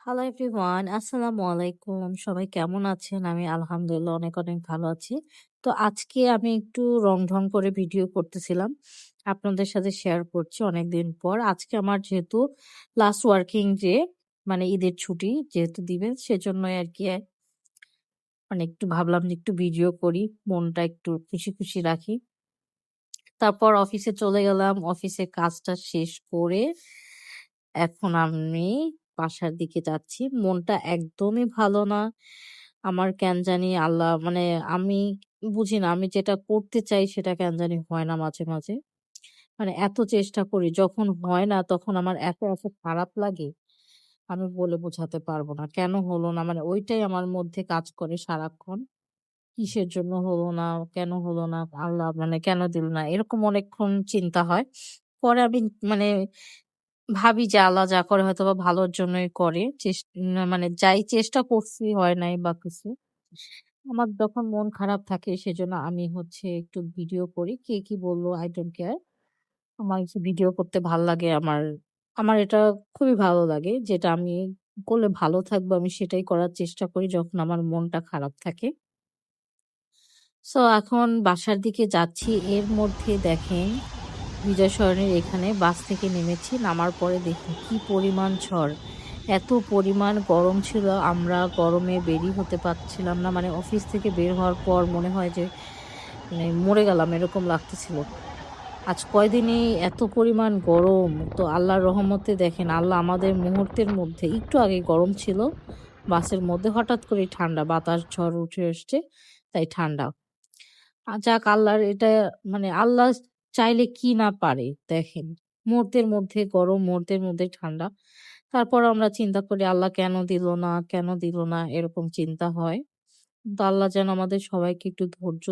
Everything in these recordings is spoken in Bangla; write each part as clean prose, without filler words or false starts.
হ্যালো এভরিওয়ান, আসসালামু আলাইকুম। সবাই কেমন আছেন? আমি আলহামদুলিল্লাহ অনেক ভালো আছি। তো আজকে আমি একটু রং-ঢং করে ভিডিও করতেছিলাম। আপনাদের সাথে শেয়ার করছি অনেকদিন পর। আজকে আমার যেহেতু লাস্ট ওয়ার্কিং ডে, মানে ঈদের ছুটি যেহেতু দিবে সেজন্যই আরকি মানে একটু ভাবলাম যে একটু ভিডিও করি, মনটা একটু খুশি রাখি। তারপর অফিসে চলে গেলাম। অফিসের কাজটা শেষ করে এখন আমি বাসার দিকে যাচ্ছি। মনটা একদমই ভালো না। আমার কেন জানি আল্লাহ মানে আমি বুঝি না, আমি যেটা করতে চাই সেটা কেন জানি হয় না মাঝে। মানে এত চেষ্টা করি, যখন হয় না তখন আমার এত খারাপ লাগে, আমি বলে বোঝাতে পারব না। কেন হলো না? মানে ওইটাই আমার মধ্যে কাজ করে সারাক্ষণ। কিসের জন্য হলো না? কেন হলো না? আল্লাহ মানে কেন দিল না? এরকম অনেকক্ষণ চিন্তা হয়। পরে আমি মানে ভাবি যে আল্লাহ যা করে হয়তোবা ভালোর জন্যই করে। না মানে যাই চেষ্টা করছি হয় নাই বা কিছু। আমার যখন মন খারাপ থাকে সেজন্য আমি একটু ভিডিও করি। কে কি বলল I don't care. আমার হচ্ছে ভিডিও করতে লাগে। আমার এটা খুবই ভালো লাগে। যেটা আমি করলে ভালো থাকবো আমি সেটাই করার চেষ্টা করি যখন আমার মনটা খারাপ থাকে। সো এখন বাসার দিকে যাচ্ছি। এর মধ্যে দেখেন বিজয় সরণির এখানে বাস থেকে নেমেছি। নামার পরে দেখি কি পরিমাণ ঝড়। এত পরিমাণ গরম ছিল, আমরা গরমে বেরই হতে পারছিলাম না। মানে অফিস থেকে বের হওয়ার পর মনে হয় যে মানে মরে গেলাম এরকম লাগতেছিল। আজ কয়দিনই এত পরিমাণ গরম। তো আল্লাহর রহমতে দেখেন আল্লাহ আমাদের মুহূর্তের মধ্যে একটু আগে গরম ছিল বাসের মধ্যে, হঠাৎ করেই ঠান্ডা বাতাস ঝড় উঠে এসছে, তাই ঠান্ডা। যাক আল্লাহর এটা মানে আল্লাহ চাইলে কি না পারে দেখেন। মুহূর্তের মধ্যে গরম, মুহূর্তের মধ্যে ঠান্ডা। তারপরও আমরা চিন্তা করি আল্লাহ কেন দিল না, কেন দিল না এরকম চিন্তা হয়। তো আল্লাহ যেন আমাদের সবাইকে একটু ধৈর্য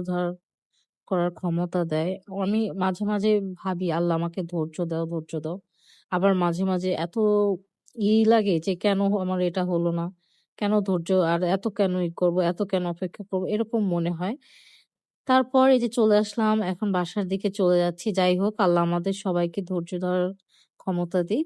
করার ক্ষমতা দেয়। আমি মাঝে ভাবি আল্লাহ আমাকে ধৈর্য দাও। আবার মাঝে এত লাগে যে কেন আমার এটা হলো না? কেন ধৈর্য আর এত কেন করব, এত কেন অপেক্ষা করব এরকম মনে হয়। তারপর এই যে চলে আসলাম, এখন বাসার দিকে চলে যাচ্ছি। যাই হোক আল্লাহ আমাদের সবাইকে ধৈর্য ধরার ক্ষমতা দিক।